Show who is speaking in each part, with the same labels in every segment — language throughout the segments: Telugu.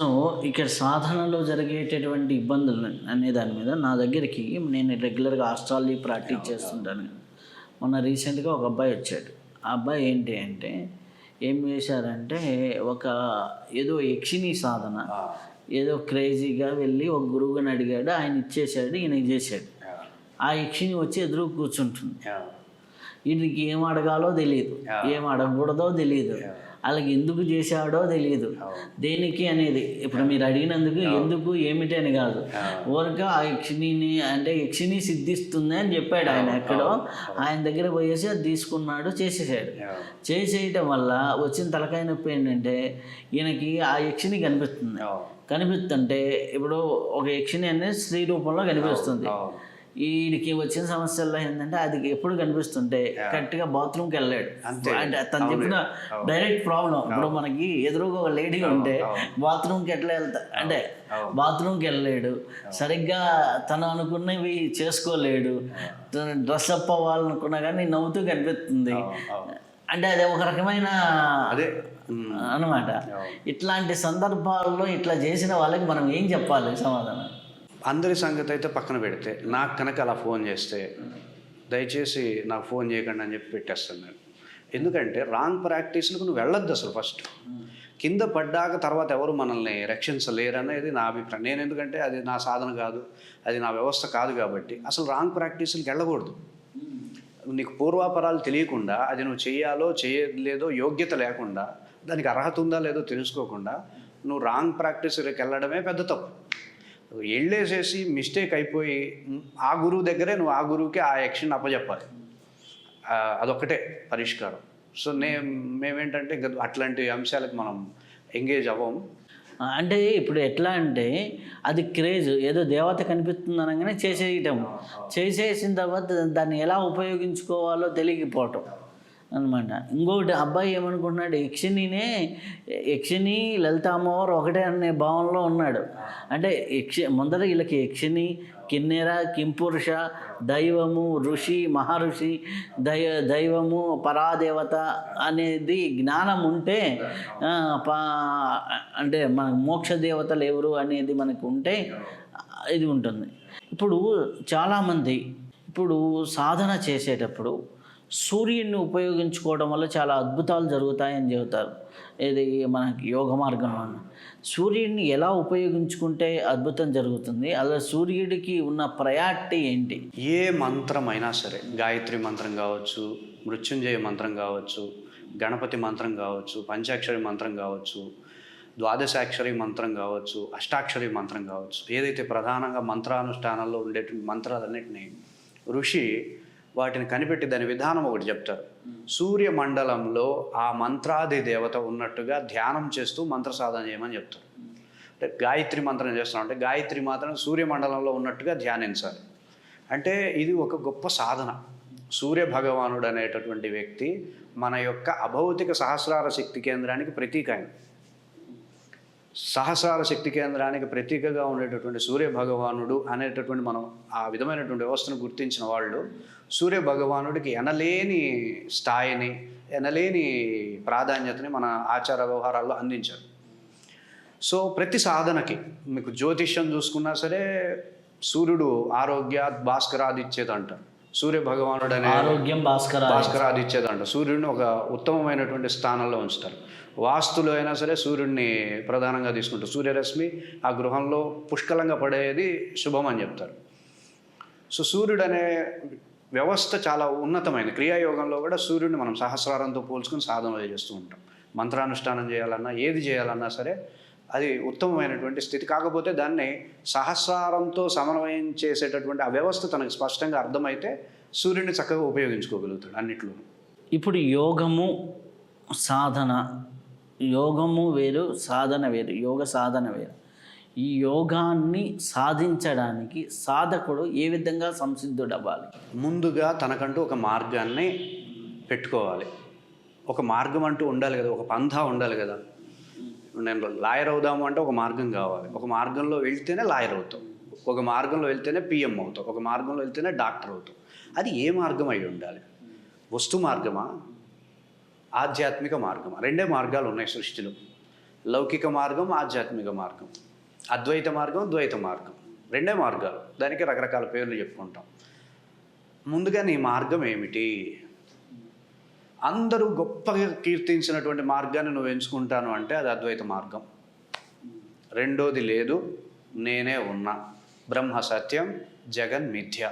Speaker 1: సో, ఇక్కడ సాధనలో జరిగేటటువంటి ఇబ్బందులు అనే దాని మీద నా దగ్గరికి నేను రెగ్యులర్‌గా ఆస్ట్రాలజీ ప్రాక్టీస్
Speaker 2: అవును.
Speaker 1: చేస్తుంటాను. మొన్న రీసెంట్‌గా ఒక అబ్బాయి వచ్చాడు. ఆ అబ్బాయి ఏంటి అంటే, ఏం చేశారంటే ఒక ఏదో యక్షిణి సాధన,
Speaker 2: ఆ!
Speaker 1: ఏదో క్రేజీగా వెళ్ళి ఒక గురువుగారిని అడిగాడు. ఆయన ఇచ్చేసాడు. ఈయన చేశాడు.
Speaker 2: యాహ్!
Speaker 1: ఆ యక్షిణి వచ్చి ఎదురుగా కూర్చుంటుంది.
Speaker 2: యాహ్!
Speaker 1: ఈయనకి ఏం అడగాలో తెలీదు. ఏం అడగకూడదో తెలీదు. ఆళ్ళకి ఎందుకు చేశాడో తెలీదు. దేనికి అనేది ఇప్పుడు మీరు అడిగినందుకు ఎందుకు, ఏమిటి అని కాదు. ఊరికే ఆ యక్షిణిని అంటే యక్షిణి సిద్ధిస్తుంది అని చెప్పాడు ఆయన ఎక్కడో. ఆయన దగ్గర పోయేసి అది తీసుకున్నాడు, చేసేసాడు. చేసేయటం వల్ల వచ్చిన తలకాయ నొప్పి ఏంటంటే ఈయనకి ఆ యక్షిణి కనిపిస్తుంది. కనిపిస్తుంటే ఇప్పుడు ఒక యక్షిణి అనేది స్త్రీ రూపంలో కనిపిస్తుంది. వీడికి వచ్చిన సమస్యల్లో ఏంటంటే అది ఎప్పుడు కనిపిస్తుంటే కరెక్ట్గా బాత్రూమ్కి వెళ్ళాడు. అంటే తను చెప్పిన డైరెక్ట్ ప్రాబ్లం. ఇప్పుడు మనకి ఎదురుగా ఒక లేడీ ఉంటే బాత్రూమ్కి ఎట్లా వెళ్తా అంటే బాత్రూమ్కి వెళ్ళలేడు, సరిగ్గా తను అనుకున్నవి చేసుకోలేడు, డ్రెస్ అప్ అవ్వాలనుకున్నా కానీ నవ్వుతూ కనిపిస్తుంది. అంటే అది ఒక రకమైన అనమాట. ఇట్లాంటి సందర్భాల్లో ఇట్లా చేసిన వాళ్ళకి మనం ఏం చెప్పాలి సమాధానం?
Speaker 2: అందరి సంగతి అయితే పక్కన పెడితే నాకు కనుక అలా ఫోన్ చేస్తే దయచేసి నాకు ఫోన్ చేయకండి అని చెప్పి పెట్టేస్తాను నేను. ఎందుకంటే రాంగ్ ప్రాక్టీస్లకు నువ్వు వెళ్ళొద్దు అసలు. ఫస్ట్ కింద పడ్డాక తర్వాత ఎవరు మనల్ని రక్షించలేరు అనేది నా అభిప్రాయం. నేను ఎందుకంటే అది నా సాధన కాదు, అది నా వ్యవస్థ కాదు కాబట్టి అసలు రాంగ్ ప్రాక్టీసులకు వెళ్ళకూడదు. నీకు పూర్వాపరాలు తెలియకుండా అది నువ్వు చేయాలో చేయలేదో యోగ్యత లేకుండా దానికి అర్హత ఉందా లేదో తెలుసుకోకుండా నువ్వు రాంగ్ ప్రాక్టీస్కి వెళ్ళడమే పెద్ద తప్పు. వెళ్ళేసేసి మిస్టేక్ అయిపోయి ఆ గురువు దగ్గరే నువ్వు ఆ గురువుకి ఆ యాక్షన్ అప్పచెప్పాలి. అదొక్కటే పరిష్కారం. సో మేమేంటంటే ఇంకా అట్లాంటి అంశాలకు మనం ఎంగేజ్ అవ్వం.
Speaker 1: అంటే ఇప్పుడు ఎట్లా అంటే అది క్రేజ్, ఏదో దేవత కనిపిస్తుంది అనగానే చేసేయటం, చేసేసిన తర్వాత దాన్ని ఎలా ఉపయోగించుకోవాలో తెలియకపోవటం అనమాట. ఇంకొకటి అబ్బాయి ఏమనుకుంటున్నాడు, యక్షిణి లలిత అమ్మవారు ఒకటే అనే భావంలో ఉన్నాడు. అంటే ముందర వీళ్ళకి యక్షిణి, కిన్నెర, కింపురుష, దైవము, ఋషి, మహర్షి, దైవము, పరాదేవత అనేది జ్ఞానం ఉంటే అంటే మన మోక్ష దేవతలు ఎవరు అనేది మనకు ఉంటే ఇది ఉంటుంది. ఇప్పుడు చాలామంది ఇప్పుడు సాధన చేసేటప్పుడు సూర్యుడిని ఉపయోగించుకోవడం వల్ల చాలా అద్భుతాలు జరుగుతాయని చెబుతారు. ఇది మనకి యోగ మార్గంలో సూర్యుడిని ఎలా ఉపయోగించుకుంటే అద్భుతం జరుగుతుంది, అలా సూర్యుడికి ఉన్న ప్రయారిటీ ఏంటి?
Speaker 2: ఏ మంత్రమైనా సరే, గాయత్రి మంత్రం కావచ్చు, మృత్యుంజయ మంత్రం కావచ్చు, గణపతి మంత్రం కావచ్చు, పంచాక్షరి మంత్రం కావచ్చు, ద్వాదశాక్షరి మంత్రం కావచ్చు, అష్టాక్షరి మంత్రం కావచ్చు, ఏదైతే ప్రధానంగా మంత్రానుష్ఠానాల్లో ఉండేటువంటి మంత్రాలన్నింటినీ ఋషి వాటిని కనిపెట్టి దాని విధానం ఒకటి చెప్తారు. సూర్యమండలంలో ఆ మంత్రాది దేవత ఉన్నట్టుగా ధ్యానం చేస్తూ మంత్ర సాధన చేయమని చెప్తారు. అంటే గాయత్రి మంత్రం చేస్తున్నాం అంటే గాయత్రి మాత్రం సూర్యమండలంలో ఉన్నట్టుగా ధ్యానించాలి. అంటే ఇది ఒక గొప్ప సాధన. సూర్య భగవానుడు అనేటటువంటి వ్యక్తి మన యొక్క అభౌతిక సహస్రార శక్తి కేంద్రానికి ప్రతీక. ఆయన సహస్రార శక్తి కేంద్రానికి ప్రతీకగా ఉండేటటువంటి సూర్య భగవానుడు అనేటటువంటి మనం ఆ విధమైనటువంటి వ్యవస్థను గుర్తించిన వాళ్ళు సూర్య భగవానుడికి ఎనలేని స్థాయిని, ఎనలేని ప్రాధాన్యతని మన ఆచార వ్యవహారాల్లో అందించారు. సో ప్రతి సాధనకి మీకు జ్యోతిష్యం చూసుకున్నా సరే సూర్యుడు ఆరోగ్యాత్ భాస్కరాదిచ్చేది అంటారు. సూర్య భగవానుడు అనే
Speaker 1: ఆరోగ్యం
Speaker 2: భాస్కరాదిచ్చేది అంటారు. సూర్యుడిని ఒక ఉత్తమమైనటువంటి స్థానంలో ఉంచుతారు. వాస్తులో అయినా సరే సూర్యుడిని ప్రధానంగా తీసుకుంటారు. సూర్యరశ్మి ఆ గృహంలో పుష్కలంగా పడేది శుభం అని చెప్తారు. సో సూర్యుడు అనే వ్యవస్థ చాలా ఉన్నతమైనది. క్రియాయోగంలో కూడా సూర్యుడిని మనం సహస్రారంతో పోల్చుకుని సాధనలు చేస్తూ ఉంటాం. మంత్రానుష్ఠానం చేయాలన్నా ఏది చేయాలన్నా సరే అది ఉత్తమమైనటువంటి స్థితి. కాకపోతే దాన్ని సహస్రారంతో సమన్వయం చేసేటటువంటి ఆ వ్యవస్థ తనకు స్పష్టంగా అర్థమైతే సూర్యుడిని చక్కగా ఉపయోగించుకోగలుగుతాడు అన్నిట్లో.
Speaker 1: ఇప్పుడు యోగము సాధన, యోగము వేరు, సాధన వేరు, యోగ సాధన వేరు. ఈ యోగాన్ని సాధించడానికి సాధకుడు ఏ విధంగా సంసిద్ధుడవ్వాలి?
Speaker 2: ముందుగా తనకంటూ ఒక మార్గాన్ని పెట్టుకోవాలి. ఒక మార్గం అంటూ ఉండాలి కదా, ఒక పంథా ఉండాలి కదా. నేను లాయర్ అవుదాము అంటే ఒక మార్గం కావాలి. ఒక మార్గంలో వెళ్తేనే లాయర్ అవుతాం, ఒక మార్గంలో వెళ్తేనే పిఎం అవుతాం, ఒక మార్గంలో వెళ్తేనే డాక్టర్ అవుతాం. అది ఏ మార్గం అయి ఉండాలి? వస్తు మార్గమా, ఆధ్యాత్మిక మార్గమా? రెండే మార్గాలు ఉన్నాయి సృష్టిలో. లౌకిక మార్గం, ఆధ్యాత్మిక మార్గం, అద్వైత మార్గం, ద్వైత మార్గం, రెండే మార్గాలు. దానికి రకరకాల పేర్లు చెప్పుకుంటాం. ముందుగా నీ మార్గం ఏమిటి? అందరూ గొప్పగా కీర్తించినటువంటి మార్గాన్ని నువ్వు ఎంచుకుంటాను అంటే అది అద్వైత మార్గం. రెండోది లేదు, నేనే ఉన్నా, బ్రహ్మ సత్యం, జగన్ మిథ్య,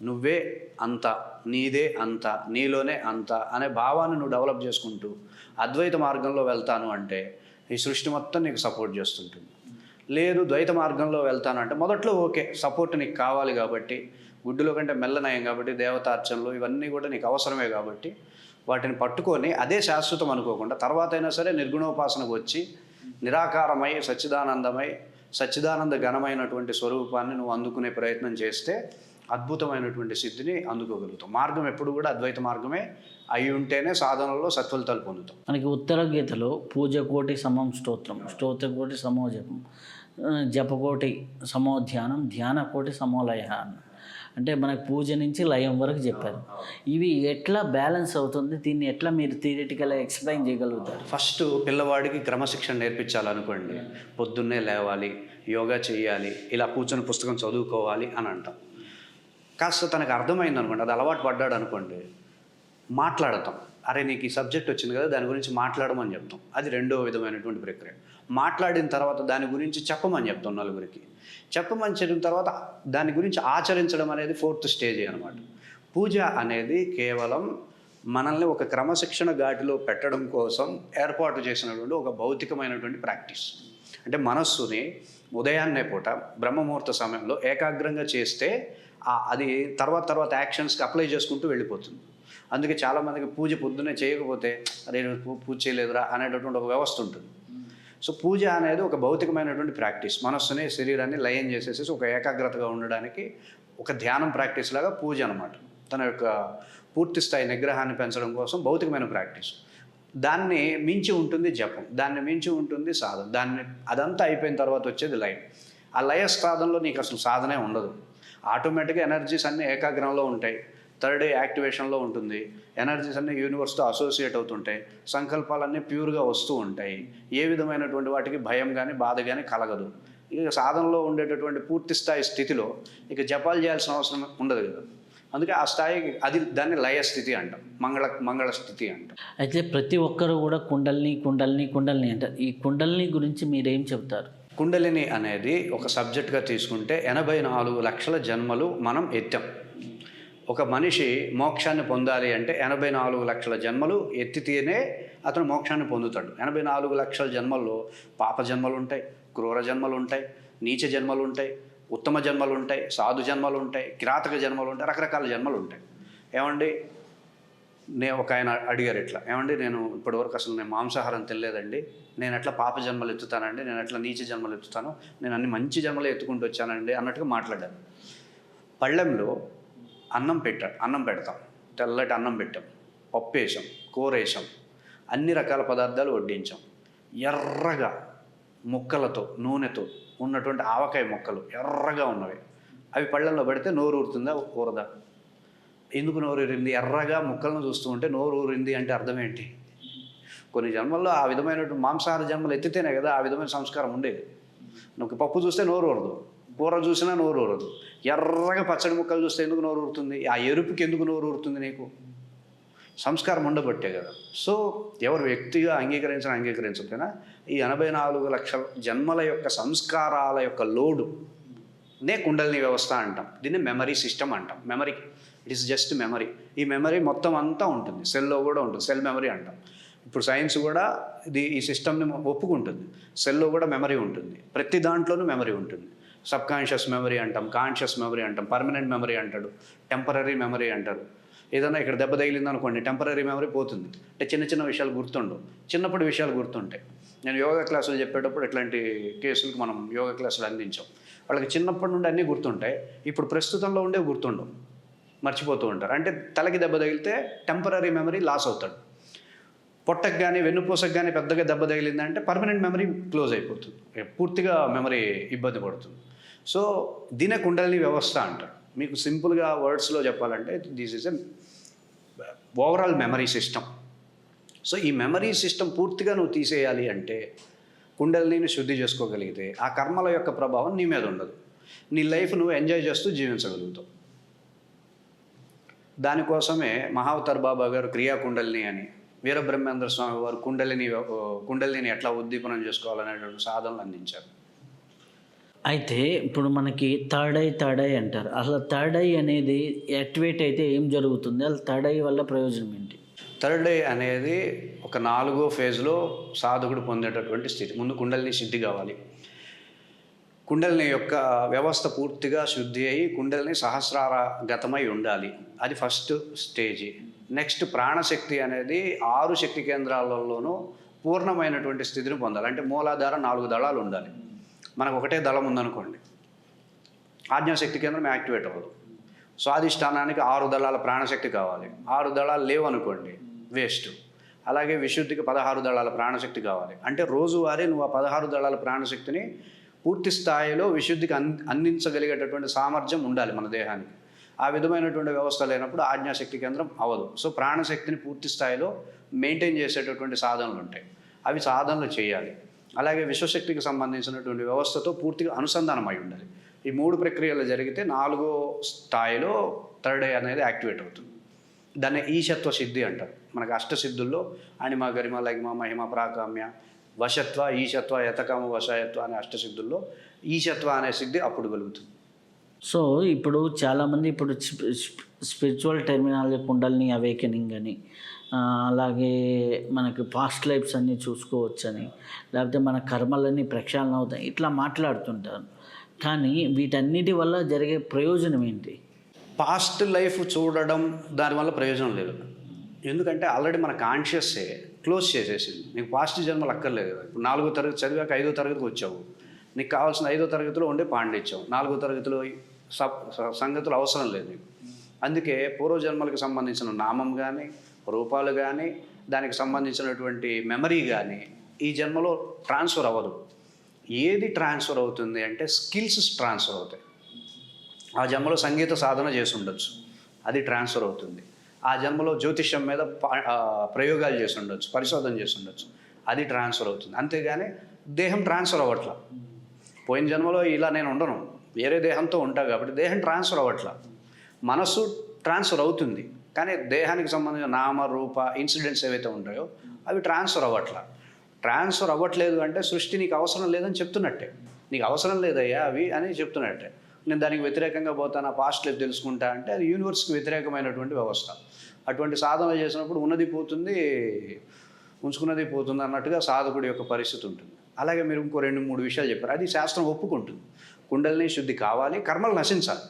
Speaker 2: నువ్వే అంత, నీదే అంత, నీలోనే అంత అనే భావాన్ని నువ్వు డెవలప్ చేసుకుంటూ అద్వైత మార్గంలో వెళ్తాను అంటే ఈ సృష్టి మొత్తం నీకు సపోర్ట్ చేస్తుంటుంది. లేదు ద్వైత మార్గంలో వెళ్తాను అంటే మొదట్లో ఓకే, సపోర్ట్ నీకు కావాలి కాబట్టి, గుడ్డులో కంటే మెల్లనయం కాబట్టి, దేవతార్చనలు ఇవన్నీ కూడా నీకు అవసరమే కాబట్టి వాటిని పట్టుకొని అదే శాశ్వతం అనుకోకుండా తర్వాత అయినా సరే నిర్గుణోపాసనకు వచ్చి నిరాకారమై సచ్చిదానందమై సచ్చిదానంద ఘనమైనటువంటి స్వరూపాన్ని నువ్వు అందుకునే ప్రయత్నం చేస్తే అద్భుతమైనటువంటి సిద్ధిని అందుకోగలుగుతాం. మార్గం ఎప్పుడు కూడా అద్వైత మార్గమే అయి ఉంటేనే సాధనలో సత్ఫలితాలు పొందుతాం.
Speaker 1: మనకి ఉత్తర గీతలో పూజ కోటి సమం స్తోత్రం, స్తోత్ర కోటి సమో జపం, జపకోటి సమో ధ్యానం, ధ్యాన కోటి సమోలయ అంటే మనకు పూజ నుంచి లయం వరకు చెప్పారు. ఇవి ఎట్లా బ్యాలెన్స్ అవుతుంది? దీన్ని ఎట్లా మీరు థియరిటికల్గా ఎక్స్ప్లెయిన్ చేయగలుగుతారు?
Speaker 2: ఫస్ట్ పిల్లవాడికి క్రమశిక్షణ నేర్పించాలనుకోండి, పొద్దున్నే లేవాలి, యోగా చేయాలి, ఇలా కూర్చొని పుస్తకం చదువుకోవాలి అని అంటాం. కాస్త తనకు అర్థమైంది అనుకోండి, అది అలవాటు పడ్డాడు అనుకోండి, మాట్లాడతాం. అరే నీకు ఈ సబ్జెక్ట్ వచ్చింది కదా, దాని గురించి మాట్లాడమని చెప్తాం. అది రెండో విధమైనటువంటి ప్రక్రియ. మాట్లాడిన తర్వాత దాని గురించి చెప్పమని చెప్తాం నలుగురికి. చెప్పమని చెప్పిన తర్వాత దాని గురించి ఆచరించడం అనేది ఫోర్త్ స్టేజ్ అనమాట. పూజ అనేది కేవలం మనల్ని ఒక క్రమశిక్షణ ఘాటిలో పెట్టడం కోసం ఏర్పాటు చేసినటువంటి ఒక భౌతికమైనటువంటి ప్రాక్టీస్. అంటే మనస్సుని ఉదయాన్నే పూట బ్రహ్మముహూర్త సమయంలో ఏకాగ్రంగా చేస్తే అది తర్వాత యాక్షన్స్కి అప్లై చేసుకుంటూ వెళ్ళిపోతుంది. అందుకే చాలామందికి పూజ పొద్దున్నే చేయకపోతే అరే పూజ చేయలేదురా అనేటటువంటి ఒక వ్యవస్థ ఉంటుంది. సో పూజ అనేది ఒక భౌతికమైనటువంటి ప్రాక్టీస్. మనస్సుని శరీరాన్ని లయం చేసేసి ఒక ఏకాగ్రతగా ఉండడానికి ఒక ధ్యానం ప్రాక్టీస్ లాగా పూజ అనమాట. తన యొక్క పూర్తి స్థాయి నిగ్రహాన్ని పెంచడం కోసం భౌతికమైన ప్రాక్టీస్. దాన్ని మించి ఉంటుంది జపం, దాన్ని మించి ఉంటుంది సాధన. అదంతా అయిపోయిన తర్వాత వచ్చేది లయం. ఆ లయ సాధనలో నీకు అసలు సాధనే ఉండదు. ఆటోమేటిక్గా ఎనర్జీస్ అన్నీ ఏకాగ్రంలో ఉంటాయి. థర్డ్ డే యాక్టివేషన్లో ఉంటుంది. ఎనర్జీస్ అన్నీ యూనివర్స్తో అసోసియేట్ అవుతుంటాయి. సంకల్పాలన్నీ ప్యూర్గా వస్తూ ఉంటాయి. ఏ విధమైనటువంటి వాటికి భయం కానీ బాధ కానీ కలగదు. ఇక సాధనలో ఉండేటటువంటి పూర్తి స్థాయి స్థితిలో ఇక జపాలు చేయాల్సిన అవసరం ఉండదు కదా. అందుకే ఆ స్థాయికి దాన్ని లయ స్థితి అంటాం, మంగళ స్థితి అంటాం.
Speaker 1: అయితే ప్రతి ఒక్కరు కూడా కుండలిని అంటారు. ఈ కుండలిని గురించి మీరేం చెప్తారు?
Speaker 2: కుండలిని అనేది ఒక సబ్జెక్ట్గా తీసుకుంటే 84 లక్షల జన్మలు మనం ఎత్తాం. ఒక మనిషి మోక్షాన్ని పొందాలి అంటే 84 లక్షల జన్మలు ఎత్తితేనే అతను మోక్షాన్ని పొందుతాడు. 84 లక్షల జన్మల్లో పాప జన్మలు ఉంటాయి, క్రూర జన్మలు ఉంటాయి, నీచ జన్మలు ఉంటాయి, ఉత్తమ జన్మలు ఉంటాయి, సాధు జన్మలు ఉంటాయి, కిరాతక జన్మలు ఉంటాయి, రకరకాల జన్మలు ఉంటాయి. ఏమండి ఒక ఆయన అడిగారు ఇట్లా, ఏమండి నేను ఇప్పటివరకు అసలు నేను మాంసాహారం తినలేదండి, నేను ఎట్లా పాప జన్మలు ఎత్తుతానండి, నేను ఎట్లా నీచ జన్మలు ఎత్తుతాను, నేను అన్ని మంచి జన్మలు ఎత్తుకుంటూ వచ్చానండి అన్నట్టుగా మాట్లాడాను. పళ్ళెంలో అన్నం పెడతాం, తెల్లటి అన్నం పెట్టాం, పప్పు వేసాం, కూర వేసాం, అన్ని రకాల పదార్థాలు వడ్డించాం. ఎర్రగా ముక్కలతో నూనెతో ఉన్నటువంటి ఆవకాయ ముక్కలు ఎర్రగా ఉన్నవి, అవి పళ్ళెంలో పెడితే నోరు ఊరుతుందా ఊరదా? ఎందుకు నోరు ఊరింది? ఎర్రగా ముక్కలను చూస్తూ ఉంటే నోరు ఊరింది అంటే అర్థం ఏంటి? కొన్ని జన్మల్లో ఆ విధమైనటువంటి మాంసాహార జన్మలు ఎత్తితేనే కదా ఆ విధమైన సంస్కారం ఉండేది. నువ్వు పప్పు చూస్తే నోరు ఊరదు, కూర చూసినా నోరు ఊరదు. ఎర్రగా పచ్చడి ముక్కలు చూస్తే ఎందుకు నోరు ఊరుతుంది? ఆ ఎరుపుకి ఎందుకు నోరు ఊరుతుంది? నీకు సంస్కారం ఉండబట్టే కదా. సో ఎవరు వ్యక్తిగా అంగీకరించకపోయినా ఈ 84 లక్షల జన్మల యొక్క సంస్కారాల యొక్క లోడునే కుండలిని వ్యవస్థ అంటాం. దీన్ని మెమరీ సిస్టమ్ అంటాం. Memory, it is just memory. ఈ మెమరీ మొత్తం అంతా ఉంటుంది, సెల్లో కూడా ఉంటుంది, సెల్ మెమరీ అంటాం. ఇప్పుడు సైన్స్ కూడా ఈ సిస్టమ్ని ఒప్పుకుంటుంది. సెల్లో కూడా మెమరీ ఉంటుంది, ప్రతి దాంట్లోనూ మెమరీ ఉంటుంది. సబ్ కాన్షియస్ మెమరీ అంటాం, కాన్షియస్ మెమరీ అంటాం, పర్మనెంట్ మెమరీ అంటాడు, టెంపరీ మెమరీ అంటారు. ఏదైనా ఇక్కడ దెబ్బ తగిలింది అనుకోండి, టెంపరీ మెమరీ పోతుంది. అంటే చిన్న విషయాలు గుర్తుండవు, చిన్నప్పుడు విషయాలు గుర్తుంటాయి. నేను యోగా క్లాసులు చెప్పేటప్పుడు ఇట్లాంటి కేసులకు మనం యోగా క్లాసులు అందించాం. వాళ్ళకి చిన్నప్పటి నుండి అన్నీ గుర్తుంటాయి, ఇప్పుడు ప్రస్తుతంలో ఉండే గుర్తుండవు, మర్చిపోతూ ఉంటారు. అంటే తలకి దెబ్బ తగిలితే టెంపరీ మెమరీ లాస్ అవుతాడు. పొట్టకు కానీ వెన్నుపూసకు కానీ పెద్దగా దెబ్బ తగిలిందంటే పర్మనెంట్ మెమరీ క్లోజ్ అయిపోతుంది, పూర్తిగా మెమరీ ఇబ్బంది పడుతుంది. సో దీనే కుండలిని వ్యవస్థ అంటారు. మీకు సింపుల్గా వర్డ్స్లో చెప్పాలంటే this is a overall memory system. So ఈ మెమరీ సిస్టమ్ పూర్తిగా నువ్వు తీసేయాలి అంటే కుండలిని శుద్ధి చేసుకోగలిగితే ఆ కర్మల యొక్క ప్రభావం నీ మీద ఉండదు. నీ లైఫ్ నువ్వు ఎంజాయ్ చేస్తూ జీవించగలుగుతావు. దానికోసమే మహావతార్ బాబా గారు క్రియా కుండలిని అని, వీరబ్రహ్మేంద్ర స్వామి వారు కుండలిని ఎట్లా ఉద్దీపనం చేసుకోవాలనేటువంటి సాధనలు అందించారు.
Speaker 1: అయితే ఇప్పుడు మనకి థర్డ్ ఐ అంటారు. అసలు థర్డ్ ఐ అనేది యాక్టివేట్ అయితే ఏం జరుగుతుంది? అసలు థర్డ్ ఐ వల్ల ప్రయోజనం ఏంటి?
Speaker 2: థర్డ్ ఐ అనేది ఒక 4వ ఫేజ్లో సాధకుడు పొందేటటువంటి స్థితి. ముందు కుండలిని శుద్ధి కావాలి. కుండలిని యొక్క వ్యవస్థ పూర్తిగా శుద్ధి అయ్యి కుండలిని సహస్రారగతమై ఉండాలి. అది ఫస్ట్ స్టేజీ. నెక్స్ట్ ప్రాణశక్తి అనేది 6 శక్తి కేంద్రాలలోనూ పూర్ణమైనటువంటి స్థితిని పొందాలి. అంటే మూలాధార 4 దళాలు ఉండాలి. మనకు ఒకటే దళం ఉందనుకోండి, ఆజ్ఞాశక్తి కేంద్రం యాక్టివేట్ అవ్వదు. స్వాధిష్టానానికి 6 దళాల ప్రాణశక్తి కావాలి. 6 దళాలు లేవనుకోండి, వేస్ట్. అలాగే విశుద్ధికి 16 దళాల ప్రాణశక్తి కావాలి. అంటే రోజువారీ నువ్వు ఆ 16 దళాల ప్రాణశక్తిని పూర్తి స్థాయిలో విశుద్ధికి అందించగలిగేటటువంటి సామర్థ్యం ఉండాలి మన దేహానికి. ఆ విధమైనటువంటి వ్యవస్థ లేనప్పుడు ఆజ్ఞాశక్తి కేంద్రం అవ్వదు. సో ప్రాణశక్తిని పూర్తి స్థాయిలో మెయింటైన్ చేసేటటువంటి సాధనలు ఉంటాయి, అవి సాధనలు చేయాలి. అలాగే విశ్వశక్తికి సంబంధించినటువంటి వ్యవస్థతో పూర్తిగా అనుసంధానం అయి ఉండాలి. ఈ 3 ప్రక్రియలు జరిగితే 4వ స్థాయిలో థర్డ్ ఐ అనేది యాక్టివేట్ అవుతుంది. దాన్ని ఈశత్వ సిద్ధి అంటారు. మనకు అష్టసిద్ధుల్లో అణిమ, గరిమ, లగిమ, మహిమ, ప్రాకామ్య, వశత్వ, ఈశత్వ, యతకామ, వశయత్వ అనే అష్టసిద్ధుల్లో ఈశత్వ అనే సిద్ధి అప్పుడు కలుగుతుంది.
Speaker 1: సో ఇప్పుడు చాలామంది ఇప్పుడు స్పిరిచువల్ టెర్మినాలజీ కుండలిని అవేకెనింగ్ అని, అలాగే మనకి పాస్ట్ లైఫ్స్ అన్నీ చూసుకోవచ్చని, లేకపోతే మన కర్మలన్నీ ప్రక్షాళన అవుతాయి, ఇట్లా మాట్లాడుతుంటారు. కానీ వీటన్నిటి వల్ల జరిగే ప్రయోజనం ఏంటి?
Speaker 2: పాస్ట్ లైఫ్ చూడడం దానివల్ల ప్రయోజనం లేదు. ఎందుకంటే ఆల్రెడీ మన కాన్షియస్సే క్లోజ్ చేసేసింది. నీకు పాస్ట్ జన్మలు అక్కర్లేదు కదా. ఇప్పుడు 4వ తరగతి చదివాక 5వ తరగతికి వచ్చావు, నీకు కావాల్సిన 5వ తరగతిలో ఉండే పాండిత్యం, 4వ తరగతిలో సంగతులు అవసరం లేదు నీకు. అందుకే పూర్వజన్మలకు సంబంధించిన నామం కానీ, రూపాలు కానీ, దానికి సంబంధించినటువంటి మెమరీ కానీ ఈ జన్మలో ట్రాన్స్ఫర్ అవ్వదు. ఏది ట్రాన్స్ఫర్ అవుతుంది అంటే స్కిల్స్ ట్రాన్స్ఫర్ అవుతాయి. ఆ జన్మలో సంగీత సాధన చేసి ఉండొచ్చు, అది ట్రాన్స్ఫర్ అవుతుంది. ఆ జన్మలో జ్యోతిష్యం మీద ప్రయోగాలు చేసి ఉండొచ్చు, పరిశోధన చేసి ఉండొచ్చు, అది ట్రాన్స్ఫర్ అవుతుంది. అంతేగాని దేహం ట్రాన్స్ఫర్ అవ్వట్లా. పోయిన జన్మలో ఇలా నేను ఉండను, వేరే దేహంతో ఉంటా కాబట్టి దేహం ట్రాన్స్ఫర్ అవ్వట్లా. మనస్సు ట్రాన్స్ఫర్ అవుతుంది, కానీ దేహానికి సంబంధించిన నామ, రూప, ఇన్సిడెంట్స్ ఏవైతే ఉంటాయో అవి ట్రాన్స్ఫర్ అవ్వట్లా. ట్రాన్స్ఫర్ అవ్వట్లేదు అంటే సృష్టి నీకు అవసరం లేదని చెప్తున్నట్టే. నీకు అవసరం లేదయ్యా అవి అని చెప్తున్నట్టే. నేను దానికి వ్యతిరేకంగా పోతాను, పాస్ట్ లైఫ్ తెలుసుకుంటా అంటే అది యూనివర్స్కి వ్యతిరేకమైనటువంటి వ్యవస్థ. అటువంటి సాధన చేసినప్పుడు ఉన్నది పోతుంది, ఉంచుకున్నది పోతుంది అన్నట్టుగా సాధకుడి యొక్క పరిస్థితి ఉంటుంది. అలాగే మీరు ఇంకో 2-3 విషయాలు చెప్పారు, అది శాస్త్రం ఒప్పుకుంటుంది. కుండలిని శుద్ధి కావాలి, కర్మలు నశించాలి.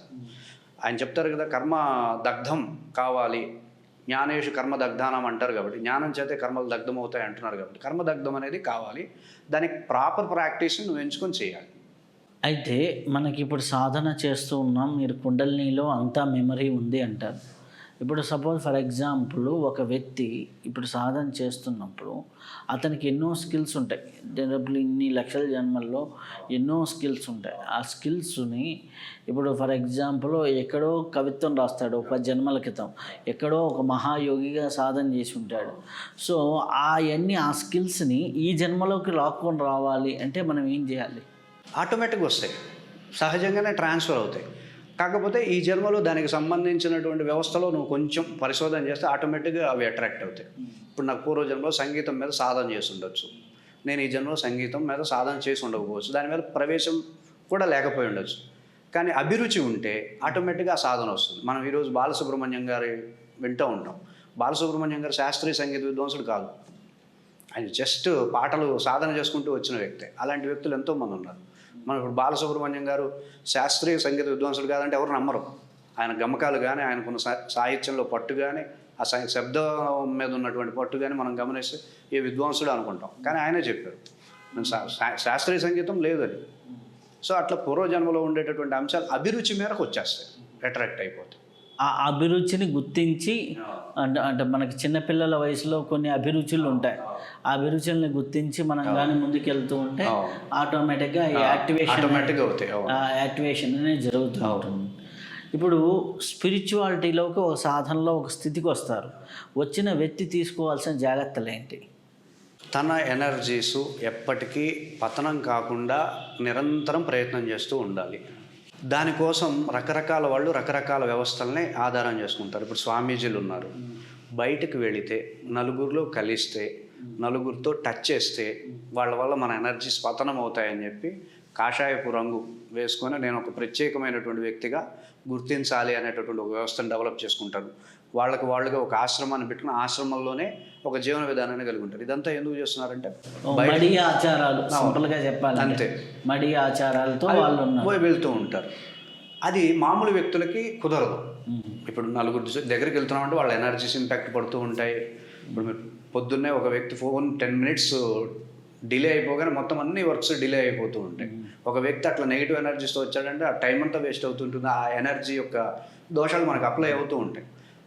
Speaker 2: ఆయన చెప్తారు కదా, కర్మ దగ్ధం కావాలి, జ్ఞానేషు కర్మ దగ్ధానం అంటారు కాబట్టి, జ్ఞానం చేతే కర్మలు దగ్ధం అవుతాయి అంటున్నారు కాబట్టి కర్మదగ్ధం అనేది కావాలి. దానికి ప్రాపర్ ప్రాక్టీస్ని నువ్వు ఎంచుకొని చేయాలి.
Speaker 1: అయితే మనకి ఇప్పుడు సాధన చేస్తూ ఉన్నాం, మీరు కుండలినిలో అంతా మెమరీ ఉంది అంటారు. ఇప్పుడు సపోజ్ ఫర్ ఎగ్జాంపుల్ ఒక వ్యక్తి ఇప్పుడు సాధన చేస్తున్నప్పుడు అతనికి ఎన్నో స్కిల్స్ ఉంటాయి. డెవలప్లు ఇన్ని లక్షల జన్మల్లో ఎన్నో స్కిల్స్ ఉంటాయి. ఆ స్కిల్స్ని ఇప్పుడు ఫర్ ఎగ్జాంపుల్ ఎక్కడో కవిత్వం రాస్తాడు 10 జన్మల క్రితం, ఎక్కడో ఒక మహాయోగిగా సాధన చేసి ఉంటాడు. సో ఆ స్కిల్స్ని ఈ జన్మలోకి లాక్కొని రావాలి అంటే మనం ఏం చేయాలి?
Speaker 2: ఆటోమేటిక్గా వస్తాయి, సహజంగానే ట్రాన్స్ఫర్ అవుతాయి. కాకపోతే ఈ జన్మలో దానికి సంబంధించినటువంటి వ్యవస్థలో నువ్వు కొంచెం పరిశోధన చేస్తే ఆటోమేటిక్గా అవి అట్రాక్ట్ అవుతాయి. ఇప్పుడు నాకు పూర్వజన్మలో సంగీతం మీద సాధన చేసి ఉండొచ్చు, నేను ఈ జన్మలో సంగీతం మీద సాధన చేసి ఉండకపోవచ్చు, దాని మీద ప్రవేశం కూడా లేకపోయి ఉండొచ్చు. కానీ అభిరుచి ఉంటే ఆటోమేటిక్గా ఆ సాధన వస్తుంది. మనం ఈరోజు బాలసుబ్రహ్మణ్యం గారి వింటూ ఉంటాం. బాలసుబ్రహ్మణ్యం గారు శాస్త్రీయ సంగీత విద్వాంసుడు కాదు, ఆయన జస్ట్ పాటలు సాధన చేసుకుంటూ వచ్చిన వ్యక్తే. అలాంటి వ్యక్తులు ఎంతోమంది ఉన్నారు. మనం ఇప్పుడు బాలసుబ్రహ్మణ్యం గారు శాస్త్రీయ సంగీత విద్వాంసుడు కాదంటే ఎవరు నమ్మరు. ఆయన గమకాలు కానీ, ఆయనకున్న సాహిత్యంలో పట్టు కానీ, ఆ శబ్దం మీద ఉన్నటువంటి పట్టు కానీ మనం గమనిస్తే ఏ విద్వాంసుడు అనుకుంటాం. కానీ ఆయనే చెప్పారు నేను శాస్త్రీయ సంగీతం లేదని. సో అట్లా పూర్వజన్మలో ఉండేటటువంటి అంశాలు అభిరుచి మేరకు వచ్చేస్తాయి, అట్రాక్ట్ అయిపోతాయి.
Speaker 1: ఆ అభిరుచిని గుర్తించి అంటే మనకి చిన్నపిల్లల వయసులో కొన్ని అభిరుచులు ఉంటాయి, ఆ అభిరుచుల్ని గుర్తించి మనం కానీ ముందుకెళ్తూ ఉంటే ఆటోమేటిక్గా యాక్టివేషన్ అనేది జరుగుతూ ఉంటుంది. ఇప్పుడు స్పిరిచువాలిటీలోకి ఒక సాధనలో ఒక స్థితికి వస్తారు, వచ్చిన వ్యక్తి తీసుకోవాల్సిన జాగ్రత్తలు ఏంటి?
Speaker 2: తన ఎనర్జీసు ఎప్పటికీ పతనం కాకుండా నిరంతరం ప్రయత్నం చేస్తూ ఉండాలి. దానికోసం రకరకాల వాళ్ళు రకరకాల వ్యవస్థల్ని ఆధారం చేసుకుంటారు. ఇప్పుడు స్వామీజీలు ఉన్నారు, బయటకు వెళితే నలుగురిలో కలిస్తే నలుగురితో టచ్ చేస్తే వాళ్ళ వల్ల మన ఎనర్జీస్ పతనం అవుతాయని చెప్పి కాషాయపు రంగు వేసుకొని నేను ఒక ప్రత్యేకమైనటువంటి వ్యక్తిగా గుర్తించాలి అనేటటువంటి ఒక వ్యవస్థను డెవలప్ చేసుకుంటారు. వాళ్ళుగా ఒక ఆశ్రమాన్ని పెట్టుకుని ఆశ్రమంలోనే ఒక జీవన విధానాన్ని కలిగి ఉంటారు. ఇదంతా ఎందుకు చేస్తున్నారంటే
Speaker 1: మడి ఆచారాలు, సింపుల్గా చెప్పాలి
Speaker 2: అంతే,
Speaker 1: మడి ఆచారాలతో వాళ్ళు
Speaker 2: వెళ్తూ ఉంటారు. అది మామూలు వ్యక్తులకి కుదరదు. ఇప్పుడు నలుగురు దగ్గరికి వెళ్తున్నామంటే వాళ్ళ ఎనర్జీస్ ఇంపాక్ట్ పడుతూ ఉంటాయి. ఇప్పుడు మీరు పొద్దున్నే ఒక వ్యక్తి ఫోన్ 10 minutes డిలే అయిపోగానే మొత్తం అన్ని వర్క్స్ డిలే అయిపోతూ ఉంటాయి. ఒక వ్యక్తి అట్లా నెగిటివ్ ఎనర్జీస్తో వచ్చాడంటే ఆ టైం అంతా వేస్ట్ అవుతుంటుంది. ఆ ఎనర్జీ యొక్క దోషాలు మనకు అప్లై అవుతూ ఉంటాయి.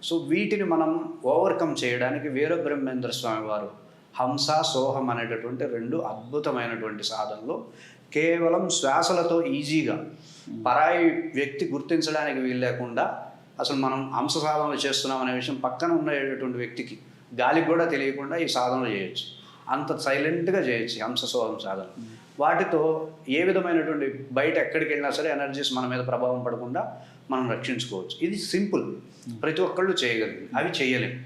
Speaker 2: సో వీటిని మనం ఓవర్కమ్ చేయడానికి వీరబ్రహ్మేంద్ర స్వామి వారు హంస సోహం అనేటటువంటి 2 అద్భుతమైనటువంటి సాధనలు కేవలం శ్వాసలతో ఈజీగా పరాయి వ్యక్తి గుర్తించడానికి వీలు లేకుండా అసలు మనం హంస సాధనలు చేస్తున్నాం అనే విషయం పక్కన ఉండేటటువంటి వ్యక్తికి గాలికి కూడా తెలియకుండా ఈ సాధనలు చేయొచ్చు. అంత సైలెంట్గా చేయొచ్చు హంస సోహం సాధన. వాటితో ఏ విధమైనటువంటి బయట ఎక్కడికి వెళ్ళినా సరే ఎనర్జీస్ మన మీద ప్రభావం పడకుండా మనం రక్షించుకోవచ్చు. ఇది సింపుల్, ప్రతి ఒక్కళ్ళు చేయగలరు. అవి చేయలేము.